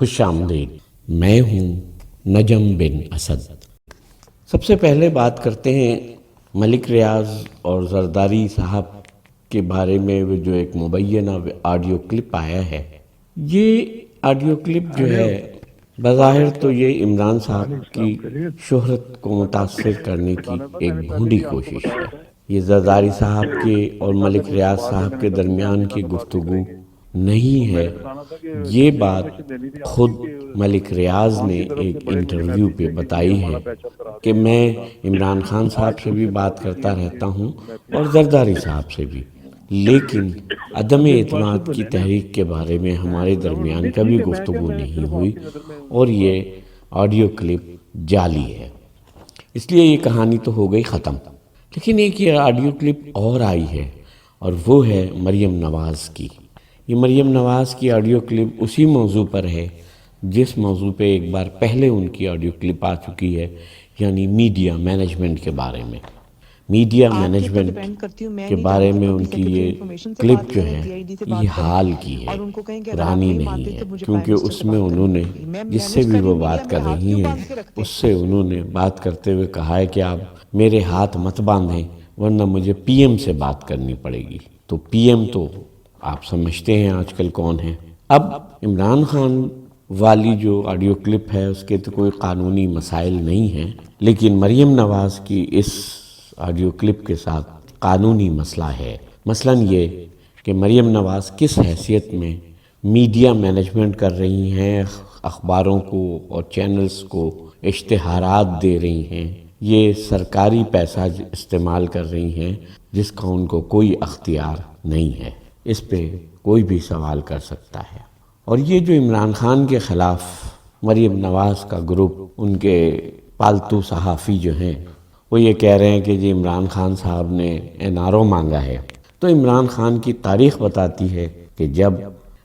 خوش آمدید، میں ہوں نجم بن اسد۔ سب سے پہلے بات کرتے ہیں ملک ریاض اور زرداری صاحب کے بارے میں جو ایک مبینہ آڈیو کلپ آیا ہے۔ یہ آڈیو کلپ جو ہے بظاہر تو یہ عمران صاحب کی شہرت کو متاثر کرنے کی ایک بھونڈی کوشش ہے۔ یہ زرداری صاحب کے اور ملک ریاض صاحب کے درمیان کی گفتگو نہیں ہے۔ یہ بات خود ملک ریاض نے ایک انٹرویو پہ بتائی ہے کہ میں عمران خان صاحب سے بھی بات کرتا رہتا ہوں اور زرداری صاحب سے بھی، لیکن عدم اعتماد کی تحریک کے بارے میں ہمارے درمیان کبھی گفتگو نہیں ہوئی اور یہ آڈیو کلپ جعلی ہے، اس لیے یہ کہانی تو ہو گئی ختم۔ لیکن ایک یہ آڈیو کلپ اور آئی ہے اور وہ ہے مریم نواز کی۔ یہ مریم نواز کی آڈیو کلپ اسی موضوع پر ہے جس موضوع پہ ایک بار پہلے ان کی آڈیو کلپ آ چکی ہے، یعنی میڈیا مینجمنٹ کے بارے میں۔ میڈیا مینجمنٹ کے بارے میں ان کی یہ کلپ جو ہے یہ حال کی ہے، پرانی نہیں ہے، کیونکہ اس میں انہوں نے جس سے بھی وہ بات کر رہی ہیں اس سے انہوں نے بات کرتے ہوئے کہا ہے کہ آپ میرے ہاتھ مت باندھیں ورنہ مجھے پی ایم سے بات کرنی پڑے گی۔ تو پی ایم تو آپ سمجھتے ہیں آج کل کون ہے۔ اب عمران خان والی جو آڈیو کلپ ہے اس کے تو کوئی قانونی مسائل نہیں ہیں، لیکن مریم نواز کی اس آڈیو کلپ کے ساتھ قانونی مسئلہ ہے۔ مثلاً یہ کہ مریم نواز کس حیثیت میں میڈیا مینجمنٹ کر رہی ہیں، اخباروں کو اور چینلز کو اشتہارات دے رہی ہیں، یہ سرکاری پیسہ استعمال کر رہی ہیں جس کا ان کو کوئی اختیار نہیں ہے۔ اس پہ کوئی بھی سوال کر سکتا ہے۔ اور یہ جو عمران خان کے خلاف مریم نواز کا گروپ، ان کے پالتو صحافی جو ہیں وہ یہ کہہ رہے ہیں کہ جی عمران خان صاحب نے این آر او مانگا ہے، تو عمران خان کی تاریخ بتاتی ہے کہ جب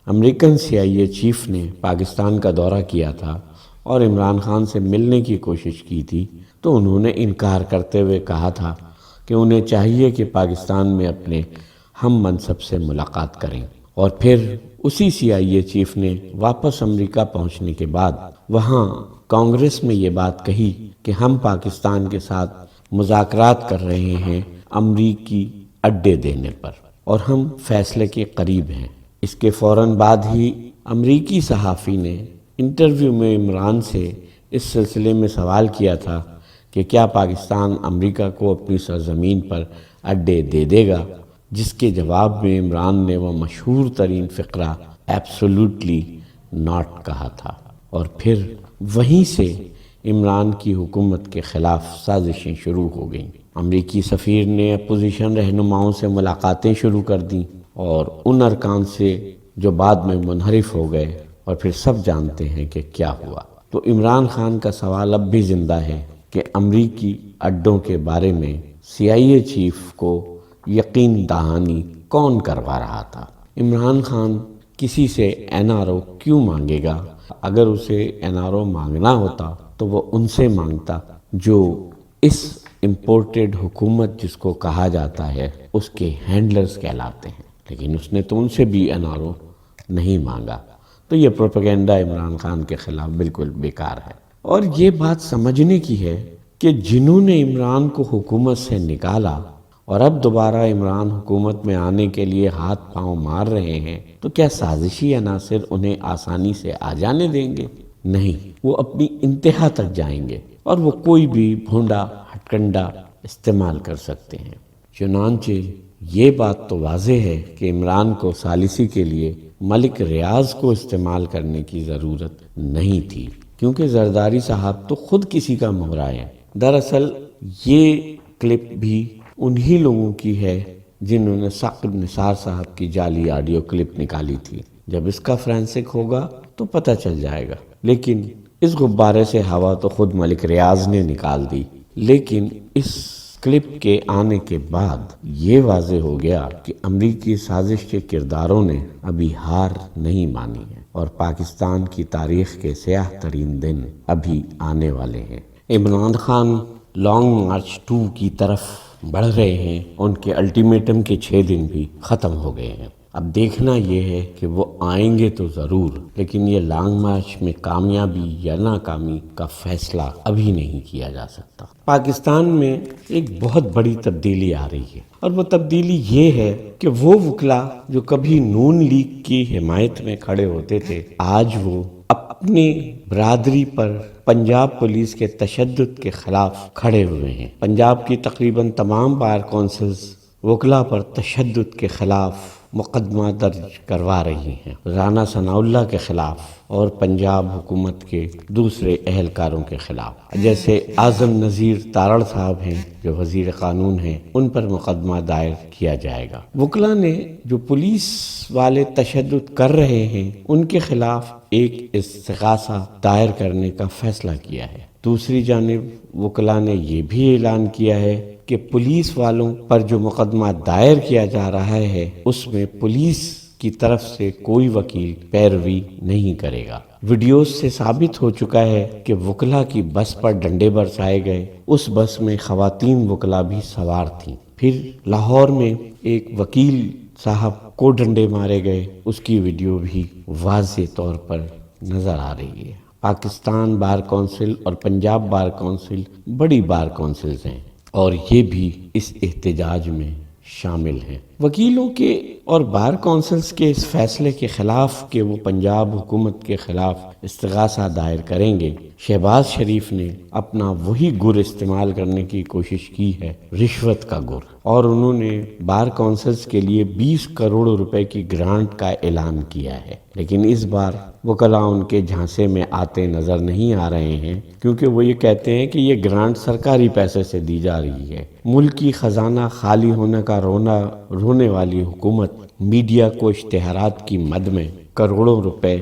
امریکن سی آئی اے چیف نے پاکستان کا دورہ کیا تھا اور عمران خان سے ملنے کی کوشش کی تھی تو انہوں نے انکار کرتے ہوئے کہا تھا کہ انہیں چاہیے کہ پاکستان میں اپنے ہم منصب سے ملاقات کریں، اور پھر اسی سی آئی اے چیف نے واپس امریکہ پہنچنے کے بعد وہاں کانگریس میں یہ بات کہی کہ ہم پاکستان کے ساتھ مذاکرات کر رہے ہیں امریکی اڈے دینے پر اور ہم فیصلے کے قریب ہیں۔ اس کے فوراً بعد ہی امریکی صحافی نے انٹرویو میں عمران سے اس سلسلے میں سوال کیا تھا کہ کیا پاکستان امریکہ کو اپنی سرزمین پر اڈے دے دے گا، جس کے جواب میں عمران نے وہ مشہور ترین فقرہ ایبسولوٹلی ناٹ کہا تھا، اور پھر وہیں سے عمران کی حکومت کے خلاف سازشیں شروع ہو گئیں۔ امریکی سفیر نے اپوزیشن رہنماؤں سے ملاقاتیں شروع کر دیں اور ان ارکان سے جو بعد میں منحرف ہو گئے، اور پھر سب جانتے ہیں کہ کیا ہوا۔ تو عمران خان کا سوال اب بھی زندہ ہے کہ امریکی اڈوں کے بارے میں سی آئی اے چیف کو یقین دہانی کون کروا رہا تھا؟ عمران خان کسی سے این آر او کیوں مانگے گا؟ اگر اسے این آر او مانگنا ہوتا تو وہ ان سے مانگتا جو اس امپورٹڈ حکومت جس کو کہا جاتا ہے اس کے ہینڈلرز کہلاتے ہیں، لیکن اس نے تو ان سے بھی این آر او نہیں مانگا۔ تو یہ پروپیگنڈا عمران خان کے خلاف بالکل بیکار ہے۔ اور یہ بات سمجھنے کی ہے کہ جنہوں نے عمران کو حکومت سے نکالا اور اب دوبارہ عمران حکومت میں آنے کے لیے ہاتھ پاؤں مار رہے ہیں، تو کیا سازشی عناصر انہیں آسانی سے آ جانے دیں گے؟ نہیں، وہ اپنی انتہا تک جائیں گے اور وہ کوئی بھی بھونڈا ہتکنڈا استعمال کر سکتے ہیں۔ چنانچہ یہ بات تو واضح ہے کہ عمران کو ثالثی کے لیے ملک ریاض کو استعمال کرنے کی ضرورت نہیں تھی، کیونکہ زرداری صاحب تو خود کسی کا مہرا ہے۔ دراصل یہ کلپ بھی انہی لوگوں کی ہے جنہوں نے ثاقب نثار صاحب کی جعلی آڈیو کلپ نکالی تھی۔ جب اس کا فرینسک ہوگا تو پتہ چل جائے گا، لیکن اس غبارے سے ہوا تو خود ملک ریاض نے نکال دی۔ لیکن اس کلپ کے آنے کے بعد یہ واضح ہو گیا کہ امریکی سازش کے کرداروں نے ابھی ہار نہیں مانی ہے اور پاکستان کی تاریخ کے سیاہ ترین دن ابھی آنے والے ہیں۔ عمران خان لانگ مارچ 2 کی طرف بڑھ رہے ہیں، ان کے الٹیمیٹم کے 6 دن بھی ختم ہو گئے ہیں۔ اب دیکھنا یہ ہے کہ وہ آئیں گے تو ضرور، لیکن یہ لانگ مارچ میں کامیابی یا ناکامی کا فیصلہ ابھی نہیں کیا جا سکتا۔ پاکستان میں ایک بہت بڑی تبدیلی آ رہی ہے، اور وہ تبدیلی یہ ہے کہ وہ وکلا جو کبھی نون لیگ کی حمایت میں کھڑے ہوتے تھے، آج وہ اپنی برادری پر پنجاب پولیس کے تشدد کے خلاف کھڑے ہوئے ہیں۔ پنجاب کی تقریباً تمام بار کونسلز وکلا پر تشدد کے خلاف مقدمہ درج کروا رہی ہیں، رانا ثناء اللہ کے خلاف اور پنجاب حکومت کے دوسرے اہلکاروں کے خلاف، جیسے اعظم نذیر تارڑ صاحب ہیں جو وزیر قانون ہیں، ان پر مقدمہ دائر کیا جائے گا۔ وکلا نے جو پولیس والے تشدد کر رہے ہیں ان کے خلاف ایک استغاثہ دائر کرنے کا فیصلہ کیا ہے۔ دوسری جانب وکلا نے یہ بھی اعلان کیا ہے کہ پولیس والوں پر جو مقدمہ دائر کیا جا رہا ہے اس میں پولیس کی طرف سے کوئی وکیل پیروی نہیں کرے گا۔ ویڈیوز سے ثابت ہو چکا ہے کہ وکلا کی بس پر ڈنڈے برسائے گئے، اس بس میں خواتین وکلا بھی سوار تھیں۔ پھر لاہور میں ایک وکیل صاحب کو ڈنڈے مارے گئے، اس کی ویڈیو بھی واضح طور پر نظر آ رہی ہے۔ پاکستان بار کونسل اور پنجاب بار کونسل بڑی بار کونسلز ہیں اور یہ بھی اس احتجاج میں شامل ہیں۔ وکیلوں کے اور بار کونسلز کے اس فیصلے کے خلاف کہ وہ پنجاب حکومت کے خلاف استغاثہ دائر کریں گے، شہباز شریف نے اپنا وہی گر استعمال کرنے کی کوشش کی ہے، رشوت کا گر، اور انہوں نے بار کونسلز کے لیے 20 کروڑ روپے کی گرانٹ کا اعلان کیا ہے۔ لیکن اس بار وکلاء ان کے جھانسے میں آتے نظر نہیں آ رہے ہیں، کیونکہ وہ یہ کہتے ہیں کہ یہ گرانٹ سرکاری پیسے سے دی جا رہی ہے۔ ملکی خزانہ خالی ہونے کا رونے والی حکومت میڈیا کو اشتہارات کی مد میں کروڑوں روپے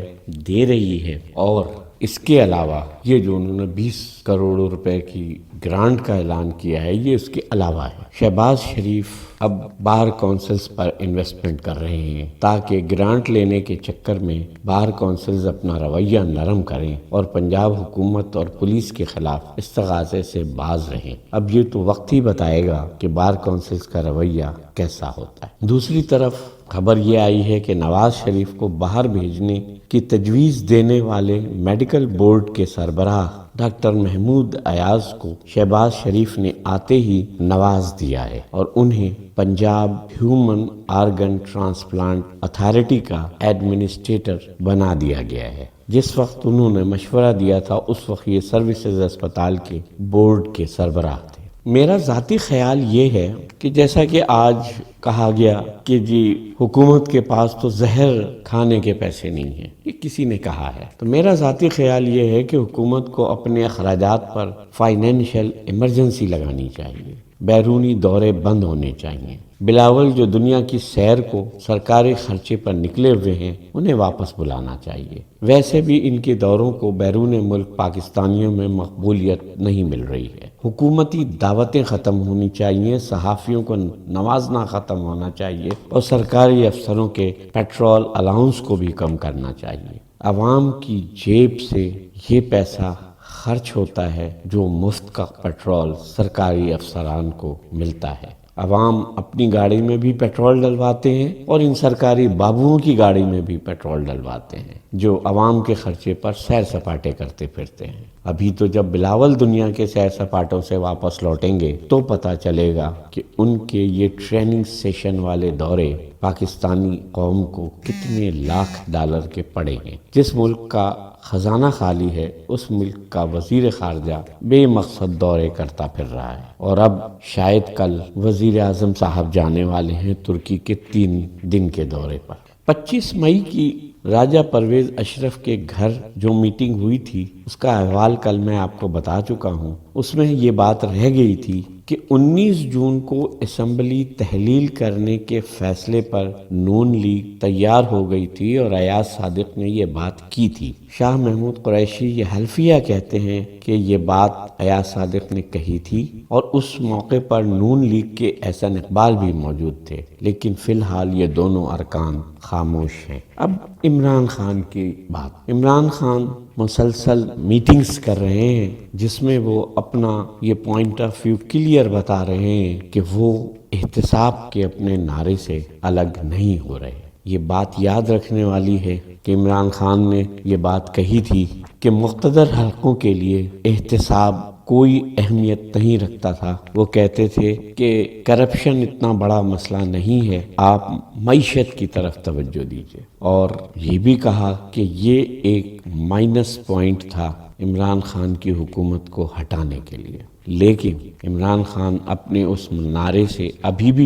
دے رہی ہے، اور اس کے علاوہ یہ جو انہوں نے 20 کروڑ روپے کی گرانٹ کا اعلان کیا ہے یہ اس کے علاوہ ہے۔ شہباز شریف اب بار کونسلز پر انویسٹمنٹ کر رہے ہیں تاکہ گرانٹ لینے کے چکر میں بار کونسلز اپنا رویہ نرم کریں اور پنجاب حکومت اور پولیس کے خلاف استغاثے سے باز رہیں۔ اب یہ تو وقت ہی بتائے گا کہ بار کونسلز کا رویہ کیسا ہوتا ہے۔ دوسری طرف خبر یہ آئی ہے کہ نواز شریف کو باہر بھیجنے کی تجویز دینے والے میڈیکل بورڈ کے سربراہ ڈاکٹر محمود ایاز کو شہباز شریف نے آتے ہی نواز دیا ہے اور انہیں Punjab human organ transplant authority کا ایڈمنسٹریٹر بنا دیا گیا ہے۔ جس وقت انہوں نے مشورہ دیا تھا اس وقت یہ سروسز اسپتال کے بورڈ کے سربراہ تھے۔ میرا ذاتی خیال یہ ہے کہ جیسا کہ آج کہا گیا کہ جی حکومت کے پاس تو زہر کھانے کے پیسے نہیں ہیں، یہ کسی نے کہا ہے، تو میرا ذاتی خیال یہ ہے کہ حکومت کو اپنے اخراجات پر فائنینشیل ایمرجنسی لگانی چاہیے، بیرونی دورے بند ہونے چاہیے۔ بلاول جو دنیا کی سیر کو سرکاری خرچے پر نکلے ہوئے ہیں انہیں واپس بلانا چاہیے۔ ویسے بھی ان کے دوروں کو بیرون ملک پاکستانیوں میں مقبولیت نہیں مل رہی ہے۔ حکومتی دعوتیں ختم ہونی چاہیے، صحافیوں کو نوازنا ختم ہونا چاہیے اور سرکاری افسروں کے پیٹرول الاؤنس کو بھی کم کرنا چاہیے۔ عوام کی جیب سے یہ پیسہ خرچ ہوتا ہے جو مفت کا پیٹرول سرکاری افسران کو ملتا ہے۔ عوام اپنی گاڑی میں بھی پیٹرول ڈلواتے ہیں اور ان سرکاری بابوؤں کی گاڑی میں بھی پیٹرول ڈلواتے ہیں جو عوام کے خرچے پر سیر سپاٹے کرتے پھرتے ہیں۔ ابھی تو جب بلاول دنیا کے سیر سپاٹوں سے واپس لوٹیں گے تو پتہ چلے گا کہ ان کے یہ ٹریننگ سیشن والے دورے پاکستانی قوم کو کتنے لاکھ ڈالر کے پڑے ہیں۔ جس ملک کا خزانہ خالی ہے اس ملک کا وزیر خارجہ بے مقصد دورے کرتا پھر رہا ہے، اور اب شاید کل وزیر اعظم صاحب جانے والے ہیں ترکی کے 3 دن کے دورے پر۔ 25 مئی کی راجہ پرویز اشرف کے گھر جو میٹنگ ہوئی تھی اس کا احوال کل میں آپ کو بتا چکا ہوں۔ اس میں یہ بات رہ گئی تھی کہ 19 جون کو اسمبلی تحلیل کرنے کے فیصلے پر نون لیگ تیار ہو گئی تھی اور ایاز صادق نے یہ بات کی تھی۔ شاہ محمود قریشی یہ حلفیہ کہتے ہیں کہ یہ بات ایاز صادق نے کہی تھی اور اس موقع پر نون لیگ کے احسن اقبال بھی موجود تھے، لیکن فی الحال یہ دونوں ارکان خاموش ہیں۔ اب عمران خان کی بات۔ عمران خان مسلسل میٹنگز کر رہے ہیں جس میں وہ اپنا یہ پوائنٹ آف ویو کلیئر بتا رہے ہیں کہ وہ احتساب کے اپنے نعرے سے الگ نہیں ہو رہے۔ یہ بات یاد رکھنے والی ہے کہ عمران خان نے یہ بات کہی تھی کہ مقتدر حلقوں کے لیے احتساب کوئی اہمیت نہیں رکھتا تھا۔ وہ کہتے تھے کہ کرپشن اتنا بڑا مسئلہ نہیں ہے، آپ معیشت کی طرف توجہ دیجیے، اور یہ بھی کہا کہ یہ ایک مائنس پوائنٹ تھا عمران خان کی حکومت کو ہٹانے کے لیے۔ لیکن عمران خان اپنے اس نعرے سے ابھی بھی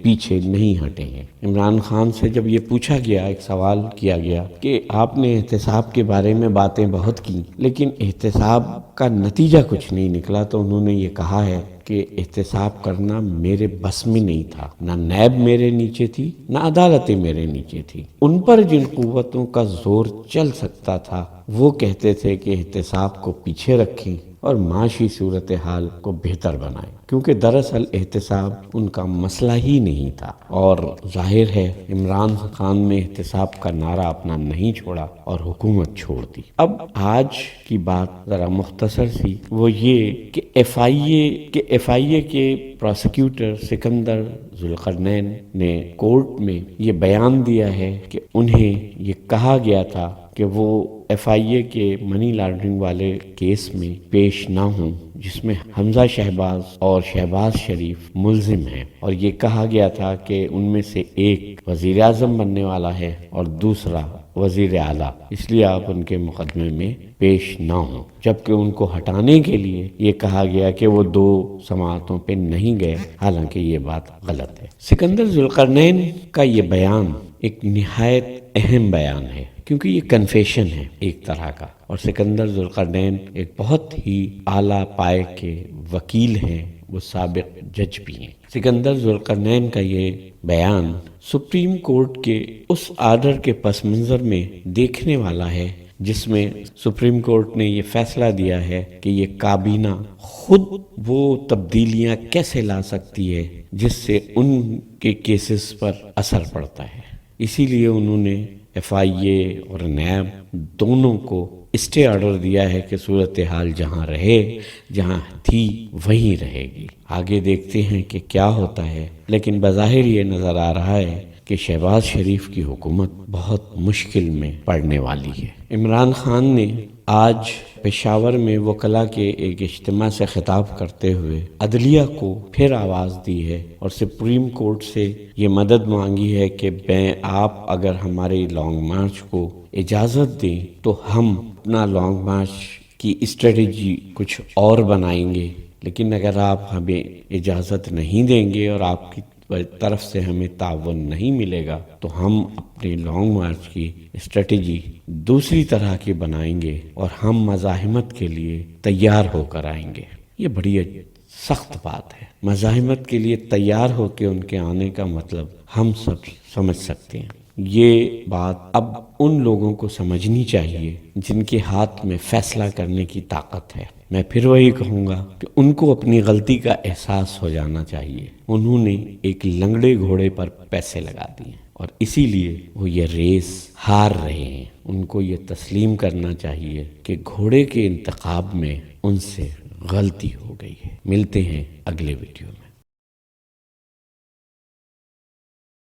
پیچھے نہیں ہٹے ہیں۔ عمران خان سے جب یہ پوچھا گیا، ایک سوال کیا گیا کہ آپ نے احتساب کے بارے میں باتیں بہت کی لیکن احتساب کا نتیجہ کچھ نہیں نکلا، تو انہوں نے یہ کہا ہے کہ احتساب کرنا میرے بس میں نہیں تھا، نہ نیب میرے نیچے تھی، نہ عدالتیں میرے نیچے تھی۔ ان پر جن قوتوں کا زور چل سکتا تھا وہ کہتے تھے کہ احتساب کو پیچھے رکھیں اور معاشی صورتحال کو بہتر بنائیں، کیونکہ دراصل احتساب ان کا مسئلہ ہی نہیں تھا۔ اور ظاہر ہے عمران خان نے احتساب کا نعرہ اپنا نہیں چھوڑا اور حکومت چھوڑ دی۔ اب آج کی بات ذرا مختصر سی، وہ یہ کہ ایف آئی اے کے پروسیکیوٹر سکندر ذوالقرنین نے کورٹ میں یہ بیان دیا ہے کہ انہیں یہ کہا گیا تھا کہ وہ ایف آئی اے کے منی لانڈرنگ والے کیس میں پیش نہ ہوں، جس میں حمزہ شہباز اور شہباز شریف ملزم ہیں، اور یہ کہا گیا تھا کہ ان میں سے ایک وزیر اعظم بننے والا ہے اور دوسرا وزیر اعلیٰ، اس لیے آپ ان کے مقدمے میں پیش نہ ہوں، جبکہ ان کو ہٹانے کے لیے یہ کہا گیا کہ وہ 2 سماعتوں پہ نہیں گئے، حالانکہ یہ بات غلط ہے۔ سکندر ذوالقرنین کا یہ بیان ایک نہایت اہم بیان ہے، کیونکہ یہ کنفیشن ہے ایک طرح کا، اور سکندر ذوالقرنین ایک بہت ہی اعلیٰ پائے کے وکیل ہیں، وہ سابق جج بھی ہیں۔ سکندر ذوالقرنین کا یہ بیان سپریم کورٹ کے اس آرڈر کے پس منظر میں دیکھنے والا ہے جس میں سپریم کورٹ نے یہ فیصلہ دیا ہے کہ یہ کابینہ خود وہ تبدیلیاں کیسے لا سکتی ہے جس سے ان کے کیسز پر اثر پڑتا ہے۔ اسی لیے انہوں نے ایف آئی اے اور نیب دونوں کو اسٹے آرڈر دیا ہے کہ صورتحال جہاں رہے، جہاں تھی وہیں رہے گی۔ آگے دیکھتے ہیں کہ کیا ہوتا ہے، لیکن بظاہر یہ نظر آ رہا ہے کہ شہباز شریف کی حکومت بہت مشکل میں پڑنے والی ہے۔ عمران خان نے آج پشاور میں وکلاء کے ایک اجتماع سے خطاب کرتے ہوئے عدلیہ کو پھر آواز دی ہے اور سپریم کورٹ سے یہ مدد مانگی ہے کہ آپ اگر ہمارے لانگ مارچ کو اجازت دیں تو ہم اپنا لانگ مارچ کی اسٹریٹجی کچھ اور بنائیں گے، لیکن اگر آپ ہمیں اجازت نہیں دیں گے اور آپ کی طرف سے ہمیں تعاون نہیں ملے گا تو ہم اپنے لانگ مارچ کی اسٹریٹجی دوسری طرح کی بنائیں گے اور ہم مزاحمت کے لیے تیار ہو کر آئیں گے۔ یہ بڑی سخت بات ہے۔ مزاحمت کے لیے تیار ہو کے ان کے آنے کا مطلب ہم سب سمجھ سکتے ہیں۔ یہ بات اب ان لوگوں کو سمجھنی چاہیے جن کے ہاتھ میں فیصلہ کرنے کی طاقت ہے۔ میں پھر وہی کہوں گا کہ ان کو اپنی غلطی کا احساس ہو جانا چاہیے۔ انہوں نے ایک لنگڑے گھوڑے پر پیسے لگا دیے اور اسی لیے وہ یہ ریس ہار رہے ہیں۔ ان کو یہ تسلیم کرنا چاہیے کہ گھوڑے کے انتخاب میں ان سے غلطی ہو گئی ہے۔ ملتے ہیں اگلے ویڈیو میں۔